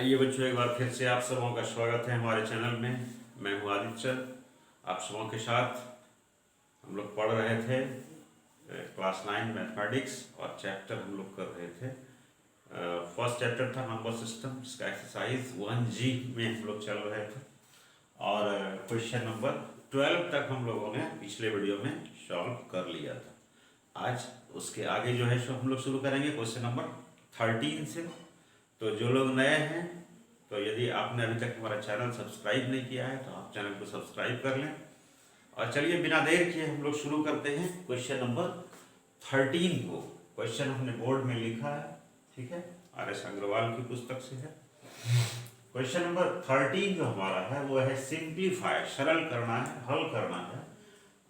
आइए बच्चों, एक बार फिर से आप सबों का स्वागत है हमारे चैनल में। मैं हूं आदित्य। आप सबों के साथ हम लोग पढ़ रहे थे क्लास 9 मैथमेटिक्स और चैप्टर हम लोग कर रहे थे। फर्स्ट चैप्टर था नंबर सिस्टम, जिसका एक्सरसाइज 1G में हम लोग चल रहे थे और क्वेश्चन नंबर 12 तक हम लोगों ने पिछले वीडियो में सॉल्व कर लिया था। आज उसके आगे जो है सो हम लोग शुरू करेंगे क्वेश्चन नंबर 13 से। तो जो लोग नए हैं, तो यदि आपने अभी तक हमारा चैनल सब्सक्राइब नहीं किया है तो आप चैनल को सब्सक्राइब कर लें। और चलिए बिना देर किए हम लोग शुरू करते हैं क्वेश्चन नंबर 13 को। क्वेश्चन हमने बोर्ड में लिखा है, ठीक है, RS अग्रवाल की पुस्तक से है। क्वेश्चन नंबर 13 जो हमारा है वो है सिंप्लीफाई, सरल करना है, हल करना है।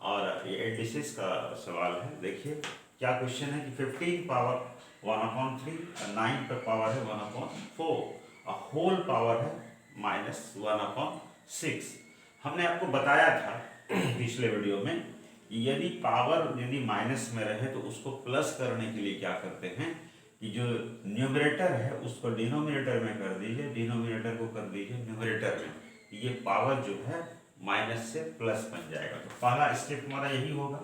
और ये एडिसिस का सवाल है। देखिए क्या क्वेश्चन है कि 15 पावर 1/3 और 9 पर पावर है 1/4 और होल पावर है -1/6। हमने आपको बताया था पिछले वीडियो में कि यदि माइनस में रहे तो उसको प्लस करने के लिए क्या करते हैं कि जो न्यूमरेटर है उसको डिनोमिनेटर में कर दीजिए, डिनोमिनेटर को कर दीजिए न्यूमरेटर में। ये पावर जो है माइनस से प्लस बन जाएगा। तो पहला स्टेप हमारा यही होगा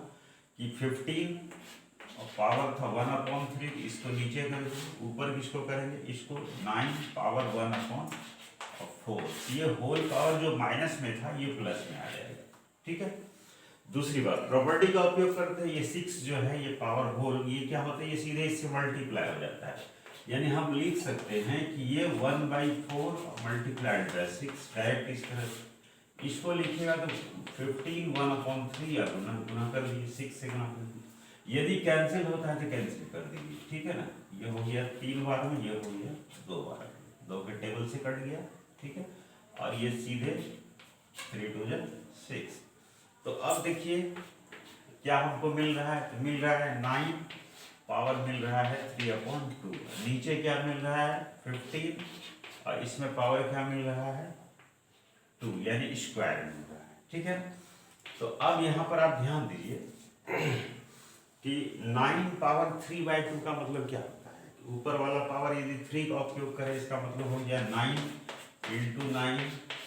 कि 15 और पावर था 1/3, इसको नीचे कर दीजिए, ऊपर किसको करेंगे, इसको 9 पावर 1/4। ये होल पावर जो माइनस में था ये प्लस में आ जाएगा, ठीक है। दूसरी बात, प्रॉपर्टी का उपयोग करते हैं। ये 6 जो है ये पावर होल, ये क्या होता है, ये सीधे इससे मल्टीप्लाई हो जाता है। यानी हम लिख सकते हैं कि ये 1/4 मल्टीप्लाइड बाय 6 डायरेक्ट इस तरह इसको लिखिएगा तो 15 1/3 या गुना कर दीजिए, 6 से गुना कर दीजिए। यदि कैंसिल होता है तो कैंसिल कर दीजिए, ठीक है ना। ये हो गया 3 बार में, ये हो गया 2 बार में, 2 के टेबल से कट गया, ठीक है। और ये सीधे 3 2 6। तो अब देखिए क्या हमको मिल रहा है, तो मिल रहा है 9 पावर मिल रहा है 3/2। नीचे क्या मिल रहा है 15 और इसमें पावर क्या मिल रहा है 2, यानी स्क्वायर मिल रहा है, ठीक है। तो अब यहाँ पर आप ध्यान दीजिए कि 9 पावर 3/2 का मतलब क्या होता है। ऊपर वाला पावर यदि 3 का उपयोग करें इसका मतलब हो गया 9 × 9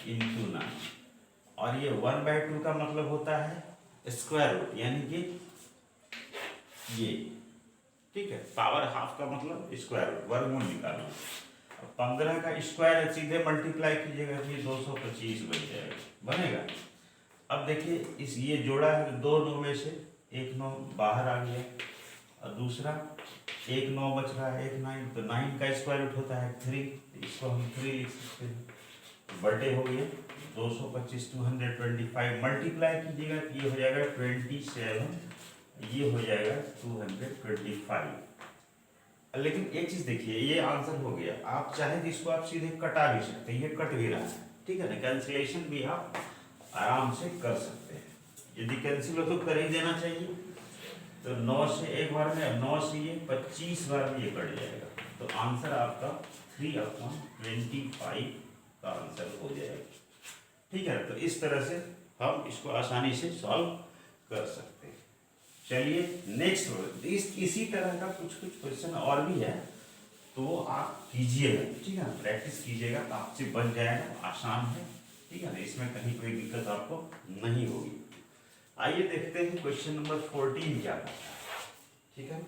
× 9। और ये 1/2 का मतलब होता है स्क्वायर रूट, यानी कि ये, ठीक है। पावर हाफ का मतलब स्क्वायर रूट, वर्गमूल निकालो। 15 का स्क्वायर सीधे मल्टीप्लाई कीजिएगा तो ये 225 बन जाएगा, बनेगा। अब देखिए इस ये जोड़ा है, 2 9 में से एक 9 बाहर आ गया और दूसरा एक 9 बच रहा है, एक 9। तो 9 का स्क्वायर रूट होता है 3, इसको हम 3 लिख सकते हैं। बटे हो गया 225 225 मल्टीप्लाई कीजिएगा तो ये हो जाएगा 27, ये हो जाएगा 225। लेकिन एक चीज देखिए, ये आंसर हो गया। आप चाहे तो इसको आप सीधे कटा भी सकते हैं, ये कट भी रहा है, ठीक है ना। कैंसिलेशन भी आप आराम से कर सकते हैं। यदि कैंसिल हो तो कर ही देना चाहिए। तो 9 से एक बार में, 9 से ये 25 बार में ये कट जाएगा। तो आंसर आपका 3/25 का आंसर हो जाएगा, ठीक है। तो इस तरह से हम इसको आसानी से सॉल्व कर सकते हैं। चलिए नेक्स्ट, इसी तरह का कुछ क्वेश्चन और भी है, तो आप कीजिएगा, ठीक है, प्रैक्टिस कीजिएगा तो आपसे बन जाएगा, आसान है, ठीक है ना। इसमें कहीं कोई दिक्कत आपको नहीं होगी। आइए देखते हैं क्वेश्चन नंबर 14 क्या करता है, ठीक है।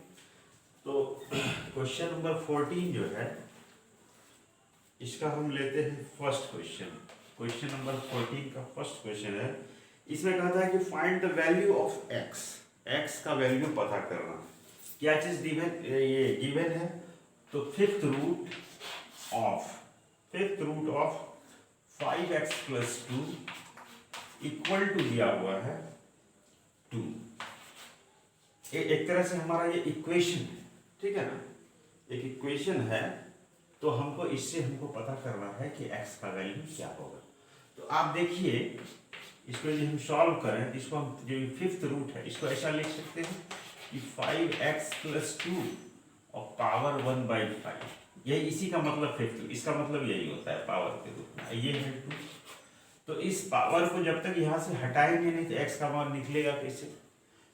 तो क्वेश्चन नंबर 14 जो है इसका हम लेते हैं फर्स्ट क्वेश्चन। क्वेश्चन नंबर 14 का फर्स्ट क्वेश्चन है। इसमें कहता है कि find the value of x, x का वैल्यू पता करना। क्या चीज ये गिवन है, तो fifth root of 5x + 2 equal to दिया हुआ है 2। एक तरह से हमारा ये इक्वेशन है, ठीक है ना, एक इक्वेशन है। तो हमको इससे पता करना है कि x का वैल्यू क्या होगा। तो आप देखिए इसको यदि हम सॉल्व करें तो इसको हम, जो फिफ्थ रूट है, इसको ऐसा लिख सकते हैं कि 5x + 2 और पावर 1/5। यही इसी का मतलब फिफ्थ, इसका मतलब यही होता है पावर के रूप में, ये है 2। तो इस पावर को जब तक यहाँ से हटाएंगे नहीं तो x का मान निकलेगा कैसे।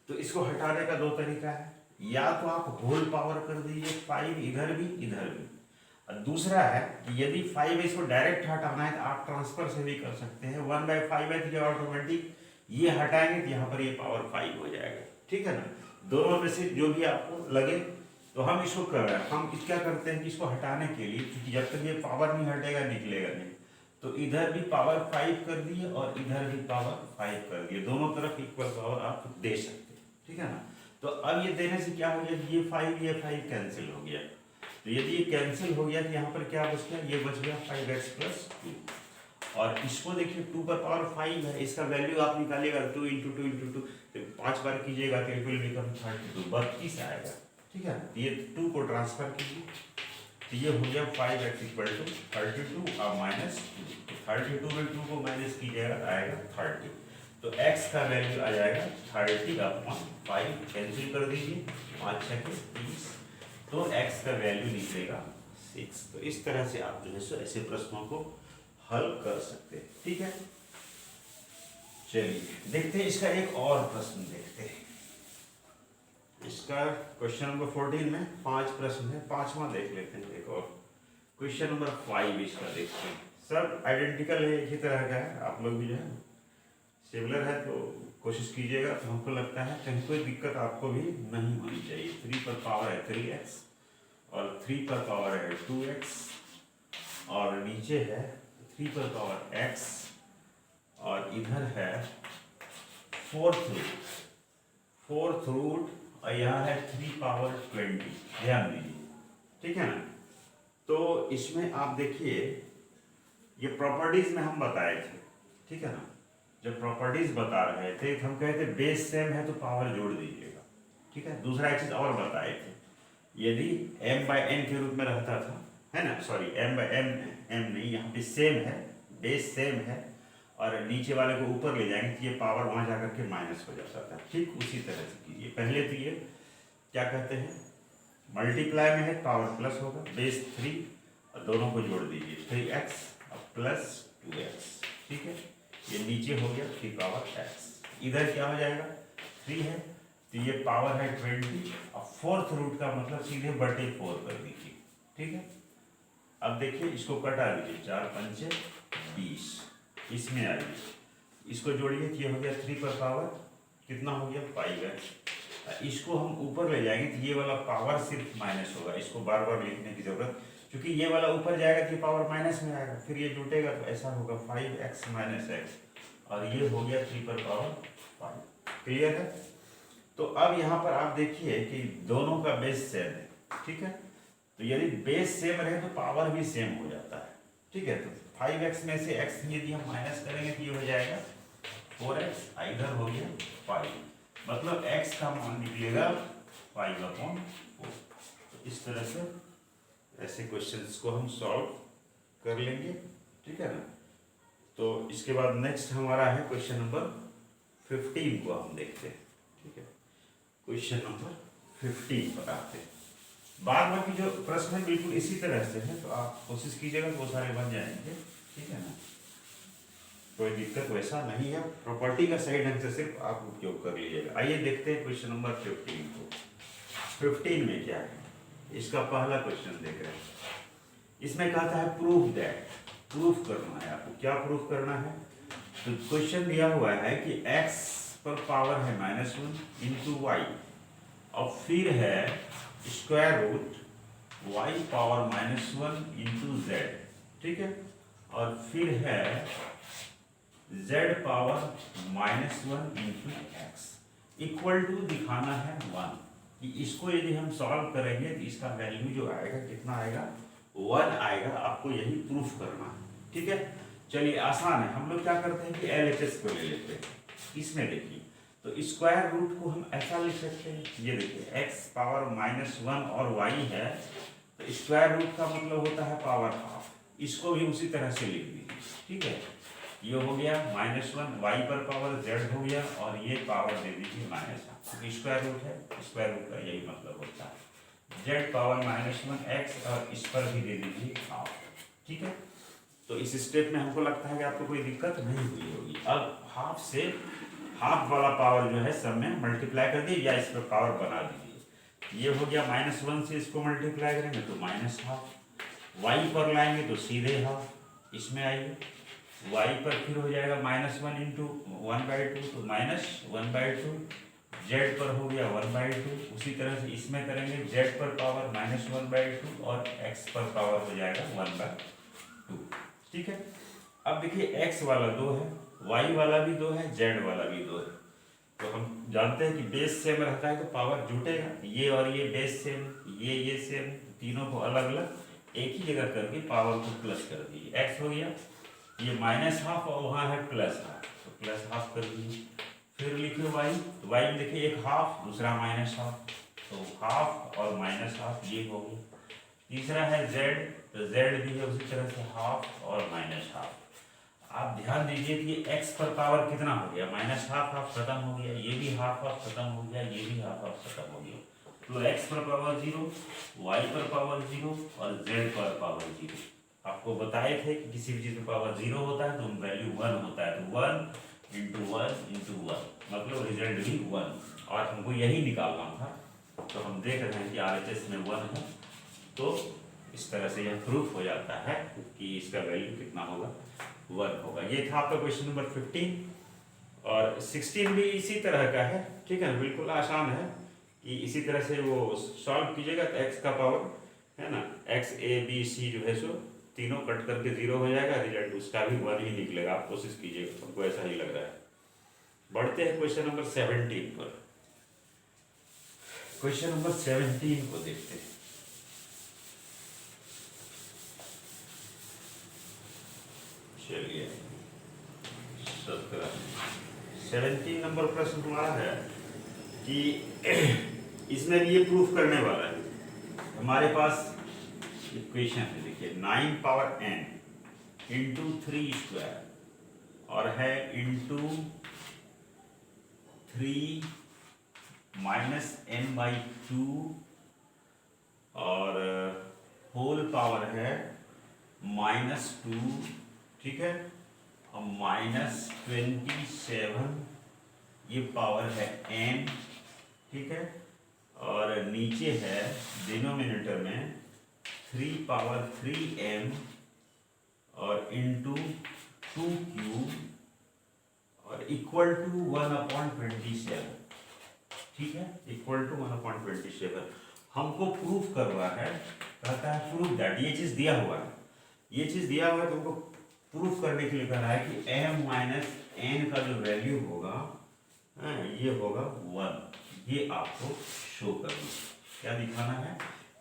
तो इसको हटाने का 2 तरीका है। या तो आप होल पावर कर दीजिए 5 इधर भी इधर भी, और दूसरा है कि यदि 5 इसको डायरेक्ट हटाना है तो आप ट्रांसफर से भी कर सकते हैं, 1/5 है तो ये ऑटोमेटिक ये हटाएंगे तो यहाँ पर ये पावर 5 हो जाएगा, ठीक है ना। दोनों में से जो भी आपको लगे, तो हम इसको कर रहे हैं, हम क्या करते हैं कि इसको हटाने के लिए, क्योंकि जब तक ये पावर नहीं हटेगा निकलेगा नहीं, तो इधर भी पावर 5 कर दिए और इधर भी पावर 5 कर दिए, दोनों तरफ इक्वल पावर आप दे सकते हैं, ठीक है ना। तो अब ये देने से क्या हो गया, ये 5 कैंसिल हो गया, तो यदि ये कैंसिल हो गया तो यहाँ पर क्या बच गया, ये बच गया 5x + 2, और इसको देखिए 2 पर पावर 5 है, इसका वैल्यू आप निकालिएगा 2 × 2 × 2, तो 5 बार कीजिएगा तो इट विल बिकम 32 आएगा, ठीक है। ये 2 को ट्रांसफर कीजिए तो ये हो गया 5x = 32 और -2, 32 में 2 को माइनस कीजिएगा आएगा 30, तो x का वैल्यू आ जाएगा 30/5, कैंसिल कर दीजिए, 5 × 6 = 30, तो x का वैल्यू निकलेगा 6। तो इस तरह से आप जो है सो ऐसे प्रश्नों को हल कर सकते हैं, ठीक है। चलिए देखते हैं इसका एक और प्रश्न देखते हैं। इसका क्वेश्चन नंबर 14 में 5 प्रश्न है, 5वां देख लेते हैं एक और। क्वेश्चन नंबर 5 इसका देखते हैं, सब आइडेंटिकल है, एक ही तरह का है, आप लोग भी जो है सिमिलर है तो कोशिश कीजिएगा, तो हमको लगता है कहीं कोई दिक्कत आपको भी नहीं होनी चाहिए। 3 पर पावर है 3x और 3 पर पावर है 2x और नीचे है 3 पर पावर x और इधर है 4th रूट और यहाँ है 3 पावर 20, ध्यान दीजिए, ठीक है ना। तो इसमें आप देखिए ये प्रॉपर्टीज में हम बताए थे, ठीक है ना, जब प्रॉपर्टीज बता रहे थे तो हम कहते बेस सेम है तो पावर जोड़ दीजिएगा, ठीक है। दूसरा एक चीज और बताए थे, यदि m/n के रूप में रहता था, है ना, सॉरी m/m नहीं, यहाँ पे सेम है, बेस सेम है और नीचे वाले को ऊपर ले जाएंगे तो ये पावर वहाँ जाकर के माइनस हो जाता था, ठीक उसी तरह से कीजिए। पहले तो ये क्या कहते हैं, मल्टीप्लाई में है पावर प्लस होगा, बेस 3 और दोनों को जोड़ दीजिए 3x और +2x, ठीक है। ये नीचे हो गया 3 पावर x, इधर क्या हो जाएगा 3 है तो ये पावर है 20 और 4th रूट का मतलब सीधे बटे 4 कर दीजिए, ठीक है। अब देखिए इसको कटा दीजिए, 4 × 5 = 20, इसमें आइए इसको जोड़िए, ये हो गया 3 पर पावर कितना हो गया 5x, इसको हम ऊपर ले जाएंगे तो ये वाला पावर सिर्फ माइनस होगा, इसको बार बार लिखने की जरूरत, क्योंकि ये वाला ऊपर जाएगा तो ये पावर माइनस में आएगा, फिर ये जुटेगा तो ऐसा होगा 5x - x और ये हो गया 3 पर पावर 5, क्लियर है। तो अब यहाँ पर आप देखिए कि दोनों का बेस सेम है, ठीक है, तो यदि बेस सेम रहे तो पावर भी सेम हो जाता है, ठीक है। तो 5x में से x यदि हम माइनस करेंगे तो ये हो जाएगा 4x, इधर हो गया 5, मतलब x का मान निकलेगा 5/4। तो इस तरह से ऐसे क्वेश्चंस को हम सॉल्व कर लेंगे, ठीक है ना। तो इसके बाद नेक्स्ट हमारा है क्वेश्चन नंबर 15 को हम देखते हैं, ठीक है। क्वेश्चन नंबर 15 पर आते हैं, बाद बाकी जो प्रश्न है बिल्कुल इसी तरह से है, तो आप कोशिश कीजिएगा तो वो सारे बन जाएंगे, ठीक है ना, कोई दिक्कत वैसा नहीं है, प्रॉपर्टी का सही ढंग से सिर्फ आप उपयोग कर लीजिएगा। आइए देखते हैं क्वेश्चन नंबर 15 को। 15 में क्या है, इसका पहला क्वेश्चन देख रहे हैं, इसमें कहता है प्रूफ दैट, प्रूफ करना है आपको, क्या प्रूफ करना है, तो क्वेश्चन दिया हुआ है कि x पर पावर है -1 × y और फिर है square root y power -1 × z, ठीक है, और फिर है z power -1 × x equal to दिखाना है 1, कि इसको यदि हम सॉल्व करेंगे तो इसका वैल्यू जो आएगा कितना आएगा 1 आएगा, आपको यही प्रूफ करना है, ठीक है। चलिए आसान है, हम लोग क्या करते हैं कि LHS को ले लेते हैं, इसमें देखिए तो स्क्वायर रूट को हम ऐसा लिख सकते हैं, ये देखिए x पावर -1 और y है तो स्क्वायर रूट का मतलब होता है पावर हाफ, इसको भी उसी तरह से लिख दीजिए, ठीक है। ये हो गया -1, y पर पावर z हो गया और ये पावर दे दीजिए -1, स्क्वायर रूट है, स्क्वायर रूट का यही मतलब होता है, z पावर -1x और इस पर भी दे दीजिए हाफ, ठीक है। तो इस स्टेप में हमको लगता है कि आपको कोई दिक्कत नहीं हुई होगी। अब हाफ से हाफ वाला पावर जो है सब में मल्टीप्लाई कर दिए या इस पर पावर बना दीजिए, ये हो गया -1 से इसको मल्टीप्लाई करेंगे तो -1/2, वाई पर लाएंगे तो सीधे हाफ इसमें आइए, वाई पर फिर हो जाएगा -1 इंटू 1/2 तो -1/2, जेड पर हो गया 1/2, उसी तरह से इसमें करेंगे जेड पर पावर -1/2 और एक्स पर पावर हो जाएगा 1/2। ठीक है, अब देखिए एक्स वाला 2 है, वाई वाला भी 2 है, जेड वाला भी 2 है, तो हम जानते हैं कि बेस सेम रहता है तो पावर जुटेगा, ये और ये बेस सेम, ये सेम, तीनों को अलग अलग एक ही जगह करके पावर को प्लस कर दीजिए। एक्स हो गया, ये -1/2 और वहाँ है +1/2 तो +1/2 कर दीजिए। फिर लिखिए वाई, तो वाई में देखिए एक हाफ दूसरा -1/2 तो हाफ और -1/2 ये हो गया। तीसरा है जेड, तो जेड भी है उसी तरह से हाफ और -1/2। आप ध्यान दीजिए कि एक्स पर पावर कितना हो गया, -1/2 खत्म हो गया, ये भी हाफ खत्म हो गया, ये भी हाफ खत्म हो गया, तो एक्स पर पावर 0, वाई पर पावर 0 और जेड पर पावर 0। आपको बताए थे कि किसी भी चीज पर पावर 0 होता है तो वैल्यू 1 होता है, तो 1 इंटू 1 मतलब रिजल्ट भी 1, और हमको यही निकालना था, तो हम देख रहे हैं कि RHS में 1 है, तो इस तरह से यह प्रूफ हो जाता है कि इसका वैल्यू कितना होगा, 1 होगा। ये था आपका क्वेश्चन नंबर 15 और 16 भी इसी तरह का है। ठीक है, बिल्कुल आसान है कि इसी तरह से वो सॉल्व कीजिएगा तो एक्स का पावर है ना, एक्स ए बी सी जो है सो तीनों कट करके 0 हो जाएगा, रिजल्ट उसका भी 1 ही निकलेगा। आप कोशिश कीजिएगा, हमको ऐसा ही लग रहा है। बढ़ते हैं क्वेश्चन नंबर 17 पर। क्वेश्चन नंबर 17 को देखते हैं। चलिए 17 नंबर प्रश्न हमारा है कि इसमें भी ये प्रूफ करने वाला है। हमारे पास इक्वेशन है, देखिए 9 पावर n इंटू 3 स्क्वायर और है इंटू 3 माइनस n/2 और होल पावर है -2। ठीक है, और -27 ये पावर है n। ठीक है, और नीचे है डिनोमिनेटर में 3 पावर 3m और इंटू 2q और इक्वल टू 1/27। ठीक है, इक्वल टू 1/27। हमको प्रूफ करवा है, कहता है प्रूफ दैट, ये चीज दिया हुआ है, ये चीज दिया हुआ है, तुमको प्रूफ करने के लिए कह रहा है कि m माइनस n का जो वैल्यू होगा ये होगा 1। ये आपको शो करना, क्या दिखाना है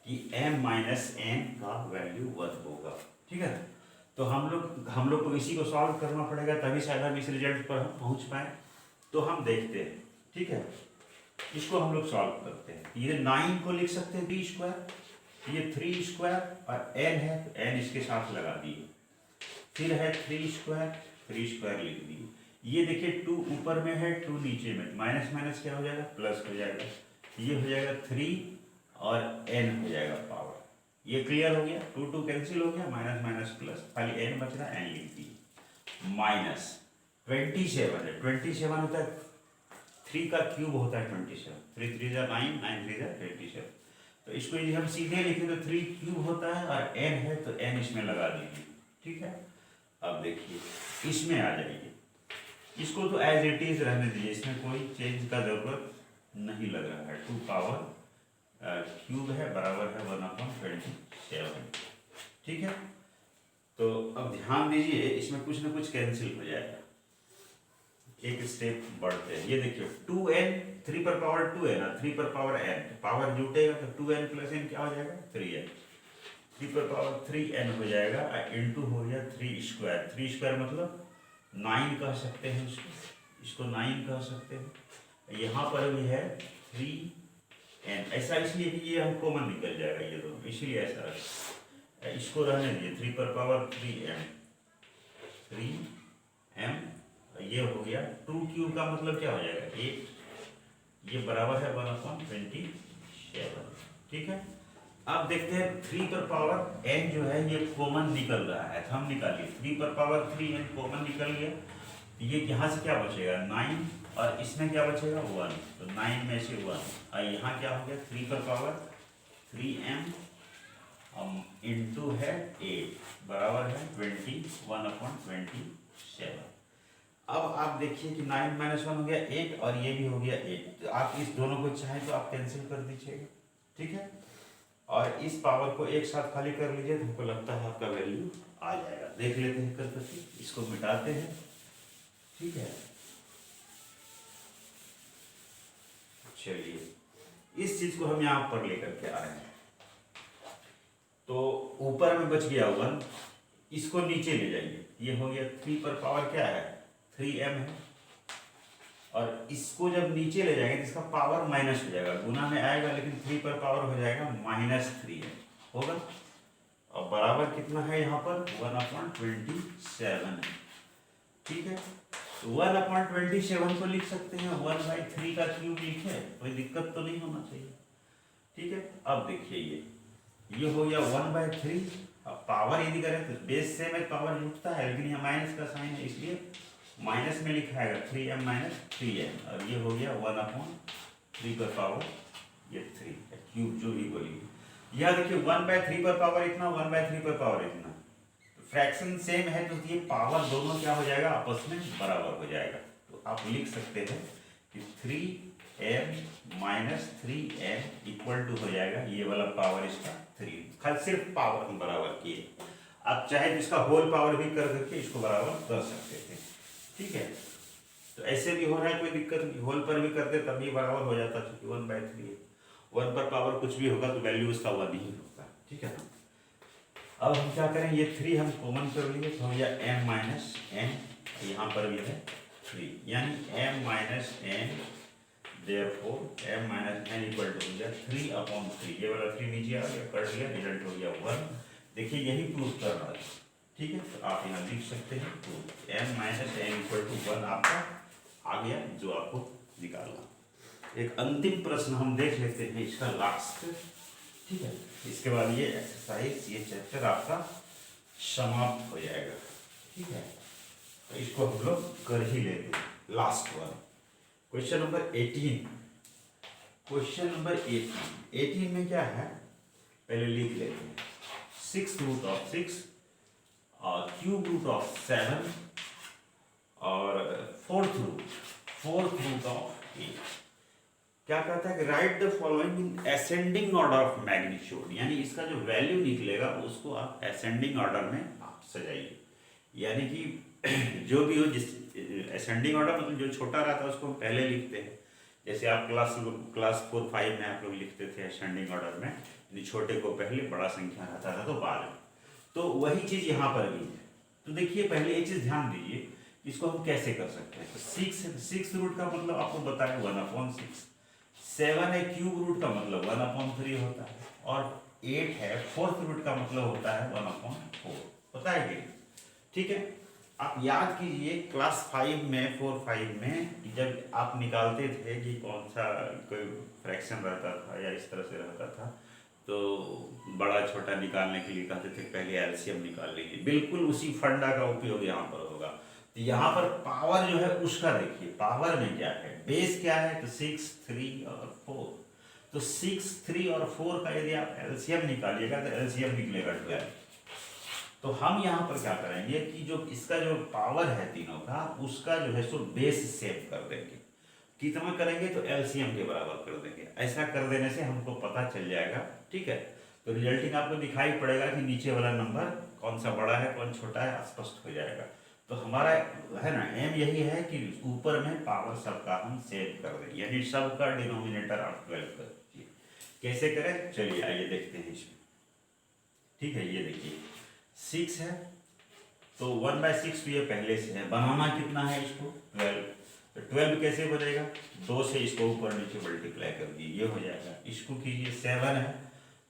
कि m माइनस n का वैल्यू 1 होगा। ठीक है, तो हम लोग को इसी को सॉल्व करना पड़ेगा, तभी शायद हम इस रिजल्ट पर हम पहुंच पाए। तो हम देखते हैं। ठीक है, इसको हम लोग सॉल्व करते हैं। ये 9 को लिख सकते हैं 3 स्क्वायर, ये 3 स्क्वायर और n है तो n इसके साथ लगा दिए, फिर है 3 स्क्वायर लिख दिए। ये देखिए 2 ऊपर में है 2 नीचे में, माइनस माइनस क्या हो जाएगा, प्लस हो जाएगा, ये हो जाएगा 3 और n हो जाएगा पावर। ये क्लियर हो गया, 2 2 कैंसिल हो गया, माइनस माइनस प्लस, खाली n बच रहा, n लिख दिए। माइनस 27 है, 27 होता है 3 का क्यूब होता है 27, 3 3 जा 9, 9 3 जा 27। तो इसको यदि हम सीधे लिखें तो 3 क्यूब होता है और n है तो n इसमें लगा दीजिए। ठीक है, अब देखिए इसमें आ जाइए, इसको तो एज इट इज रहने दीजिए, इसमें कोई चेंज का जरूरत नहीं लग रहा है। 2 पावर क्यूब है बराबर है 1/27। ठीक है, तो अब ध्यान दीजिए, इसमें कुछ ना कुछ कैंसिल हो जाएगा। एक स्टेप बढ़ते हैं, ये देखिए 2n, 3 पर पावर 2 है ना, 3 पर पावर n, पावर जुटेगा तो 2n प्लस n क्या हो जाएगा, 3n। 3 पर पावर 3n हो जाएगा, इंटू हो गया 3 स्क्वायर। 3 स्क्वायर मतलब 9 कह सकते हैं, इसको 9 कह सकते हैं। यहाँ पर भी है 3n, ऐसा इसलिए कि ये हम कॉमन निकल जाएगा ये दोनों, इसीलिए ऐसा रखा। इसको रहने दीजिए 3 पर पावर 3m, ये हो गया 2 क्यूब का मतलब क्या हो जाएगा 8, ये बराबर है 1/27। ठीक है, अब देखते हैं 3 पर पावर n जो है ये कॉमन निकल रहा है, तो हम निकालिए 3 पर पावर 3n कॉमन निकल गया, ये यहाँ से क्या बचेगा 9 और इसमें क्या बचेगा 1, तो 9 में से 1 और यहाँ क्या हो गया 3 पर पावर 3m इंटू है 8 बराबर है 21/27। अब आप देखिए कि 9 - 1 हो गया 8 और ये भी हो गया 8। तो आप इस दोनों को चाहें तो आप कैंसिल कर दीजिएगा, ठीक है। और इस पावर को एक साथ खाली कर लीजिए तो हमको लगता है आपका वैल्यू आ जाएगा। देख लेते हैं करके, इसको मिटाते हैं, ठीक है। चलिए इस चीज को हम यहाँ पर लेकर के आ रहे हैं। तो ऊपर में बच गया 1, इसको नीचे ले जाइए। ये हो गया 3 पर पावर क्या है 3m है, और इसको जब नीचे ले जाएंगे तो इसका पावर माइनस हो जाएगा, गुना में आएगा लेकिन 3 पर पावर हो जाएगा -3 है होगा। और बराबर कितना है यहाँ पर 1/27 है, ठीक है। तो 1/27 को लिख सकते हैं 1/3 का क्यूब लिखे, कोई दिक्कत तो नहीं होना चाहिए, ठीक है। अब देखिए ये हो गया 1/3। अब पावर यदि करें तो बेस से में पावर जुटता है, लेकिन यहाँ माइनस का साइन है इसलिए माइनस में लिखा है 3m - 3n, और ये हो गया 1/3 पर पावर ये 3 क्यूब जो भी बोलिए। यह देखिए 1/3 पर पावर इतना, 1/3 पर पावर इतना, फ्रैक्शन सेम है तो ये पावर दोनों क्या हो जाएगा आपस में बराबर हो जाएगा। तो आप लिख सकते हैं कि 3m - 3n इक्वल टू हो जाएगा ये वाला पावर इसका 3, खाली सिर्फ पावर हम बराबर किए। आप चाहे तो इसका होल पावर भी कर करके इसको बराबर कर सकते थे, ठीक है। तो ऐसे भी हो रहा है, कोई दिक्कत नहीं, होल पर भी करते तब भी बराबर हो जाता, क्योंकि 1/3 है। 1 पर पावर कुछ भी होगा तो वैल्यू उसका 1 ही होगा, ठीक है ना। अब हम क्या करें, ये 3 हम कॉमन कर लिए तो हो गया m - n, यहाँ पर भी है 3, यानी m - n, therefore m - n equal to हो गया 3/3। ये वाला 3 नीचे आ गया, कर लिया, रिजल्ट हो गया 1। देखिए यही प्रूफ कर रहा है, ठीक है। तो आप यहाँ लिख सकते हैं तो m - n इक्वल टू 1 आपका आ गया, जो आपको निकालना। एक अंतिम प्रश्न हम देख लेते हैं इसका लास्ट, ठीक है। इसके बाद ये एक्सरसाइज, ये चैप्टर आपका समाप्त हो जाएगा, ठीक है। तो इसको हम लोग कर ही लेते हैं, last one, question number 18। Question number 18 में क्या है, पहले लिख लेते हैं 6√6 और क्यूब रूट ऑफ 7 और फोर्थ रूट ऑफ 8। क्या कहता है कि right the following in ascending order of magnitude, यानी इसका जो वैल्यू निकलेगा उसको आप असेंडिंग ऑर्डर में आप सजाइए। यानी कि जो भी हो, जिस असेंडिंग ऑर्डर मतलब जो छोटा रहता है उसको हम पहले लिखते हैं। जैसे आप क्लास 4-5 में आप लोग लिखते थे असेंडिंग ऑर्डर में, यानी छोटे को पहले, बड़ा संख्या रहता था तो बाद में। तो वही चीज़ यहाँ पर भी है। तो देखिए पहले ये चीज़ ध्यान दीजिए, इसको हम कैसे कर सकते हैं। तो 6 रूट का मतलब आपको बताया 1/6, 7 है क्यूब रूट का मतलब 1/3 होता है, और 8 है फोर्थ रूट का मतलब होता है 1/4, पता है कि, ठीक है। आप याद कीजिए क्लास 5 में 4-5 में जब आप निकालते थे कि कौन सा कोई फ्रैक्शन रहता था या इस तरह से रहता था, तो बड़ा छोटा निकालने के लिए कहते थे पहले एलसीएम निकाल लीजिए, बिल्कुल उसी फंडा का उपयोग यहाँ पर होगा। तो यहाँ पर पावर जो है उसका देखिए, पावर में क्या है, बेस क्या है, तो 6, 3 और 4। तो 6, 3 और 4 का यदि आप एलसीएम निकालिएगा तो एलसीएम निकलेगा 12। तो हम यहाँ पर क्या करेंगे कि जो इसका जो पावर है तीनों का, उसका जो है सो बेस सेव कर देंगे। कितना करेंगे, तो एलसीएम के बराबर कर देंगे। ऐसा कर देने से हमको पता चल जाएगा, ठीक है। तो रिजल्टिंग आपको दिखाई पड़ेगा कि नीचे वाला नंबर कौन सा बड़ा है कौन छोटा है, स्पष्ट हो जाएगा। तो हमारा है ना एम यही है कि ऊपर में पावर सबका हम सेव कर दें, यानी सबका डिनोमिनेटर आप 12 कर दीजिए। कैसे करें, चलिए आइए देखते हैं इसमें, ठीक है। ये देखिए 6 है तो 1/6 तो ये पहले से है, बनाना कितना है इसको 12। तो 12 कैसे बनेगा, 2 से इसको ऊपर नीचे मल्टीप्लाई कर दिए, ये हो जाएगा। इसको कीजिए 7 है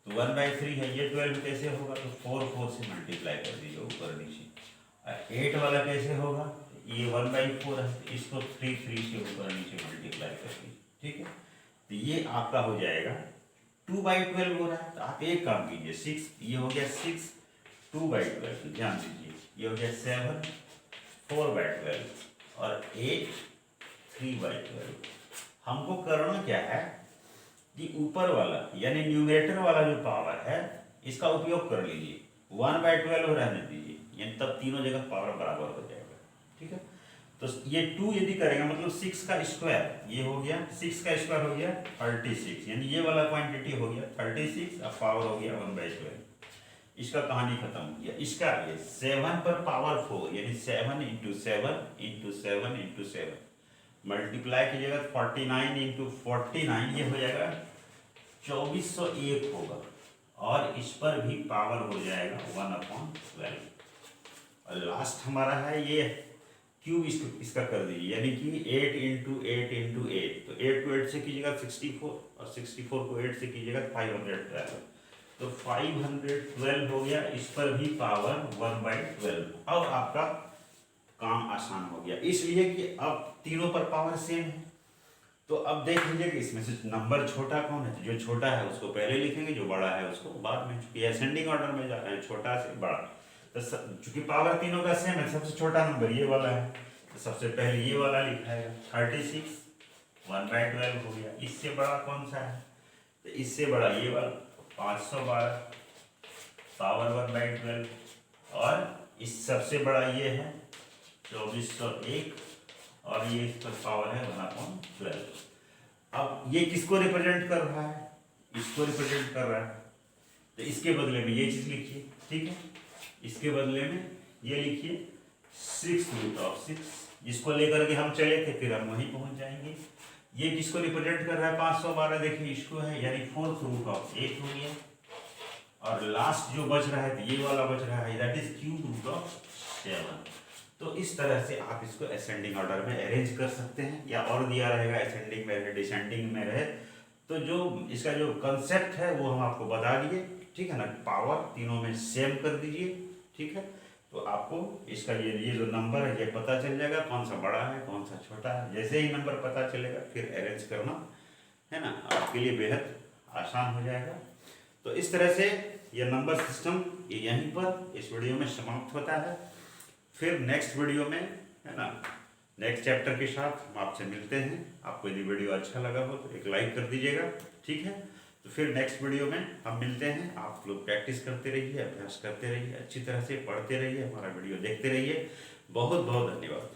तो 1/3 है, ये 12 कैसे होगा, तो 4 से मल्टीप्लाई कर दीजिए ऊपर नीचे। 8 वाला कैसे होगा, ये 1/4 है, इसको 3 से ऊपर नीचे मल्टीप्लाई कर दीजिए, ठीक है। तो ये आपका हो जाएगा 2/12 हो रहा है। तो आप एक काम कीजिए, 6 ये हो गया 6 2/12, ध्यान दीजिए ये हो गया 7 4/12 और 8 3/12। हमको करना क्या है कि ऊपर वाला यानी न्यूमरेटर वाला जो पावर है इसका उपयोग कर लीजिए। 1/12 रहने दीजिए, यानी तब तीनों जगह पावर बराबर हो जाएगा। ठीक है, तो ये 2 यदि करेगा मतलब 6 का स्क्वायर, ये हो गया 6 का स्क्वायर हो गया 36, यानी ये वाला क्वांटिटी हो गया 36, अब पावर हो गया 1/12। इसका कहानी खत्म हो गया। इसका ये 7 पर पावर 4, यानी 7 × 7 × 7 × 7 मल्टीप्लाई कीजिएगा 49 × 49, ये हो जाएगा 2401 होगा, और इस पर भी पावर हो जाएगा 1/12। और लास्ट हमारा है ये क्यूब, इसका कर दीजिए, यानी कि 8 × 8 × 8, तो 8 को 8 से कीजिएगा 64, और 64 को 8 से कीजिएगा 512, तो 512 हो गया, इस पर भी पावर 1/12। अब आपका काम आसान हो गया, इसलिए कि अब तीनों पर पावर सेम है। तो अब देख लीजिए कि इसमें से नंबर छोटा कौन है, तो जो छोटा है उसको पहले लिखेंगे, जो बड़ा है उसको बाद में, चूंकि असेंडिंग ऑर्डर में जा रहे हैं छोटा से बड़ा, तो चूंकि पावर तीनों का सेम है, सबसे छोटा नंबर ये वाला है, तो सबसे पहले ये वाला लिखाएगा 36, 1/12 हो गया। इससे बड़ा कौन सा है, तो इससे बड़ा ये वाला 512, पावर 1/12, और इस सबसे बड़ा ये है 2401, और ये इसका पावर है 1/12। अब ये किसको रिप्रेजेंट कर रहा है, इसको रिप्रेजेंट कर रहा है, तो इसके बदले में ये चीज लिखिए। ठीक है, इसके बदले में ये लिखिए 6√6, जिसको लेकर के हम चले थे, फिर हम वहीं पहुंच जाएंगे। ये किसको रिप्रेजेंट कर रहा है 512, देखिए इसको है, यानी 4√8 हो गया, और लास्ट जो बच रहा है तो ये वाला बच रहा है, दैट इज ³ तो इस तरह से आप इसको असेंडिंग ऑर्डर में अरेंज कर सकते हैं, या और दिया रहेगा असेंडिंग में रहे, डिसेंडिंग में रहे, तो जो इसका जो कंसेप्ट है वो हम आपको बता दिए। ठीक है ना, पावर तीनों में सेम कर दीजिए। ठीक है, तो आपको इसका ये जो नंबर है ये पता चल जाएगा, कौन सा बड़ा है कौन सा छोटा है। जैसे ही नंबर पता चलेगा फिर अरेंज करना है ना, आपके लिए बेहद आसान हो जाएगा। तो इस तरह से ये नंबर सिस्टम ये यहीं पर इस वीडियो में समाप्त होता है। फिर नेक्स्ट वीडियो में है ना, नेक्स्ट चैप्टर के साथ हम आपसे मिलते हैं। आपको यदि वीडियो अच्छा लगा हो तो एक लाइक कर दीजिएगा। ठीक है, तो फिर नेक्स्ट वीडियो में हम मिलते हैं। आप लोग प्रैक्टिस करते रहिए, अभ्यास करते रहिए, अच्छी तरह से पढ़ते रहिए, हमारा वीडियो देखते रहिए। बहुत बहुत धन्यवाद।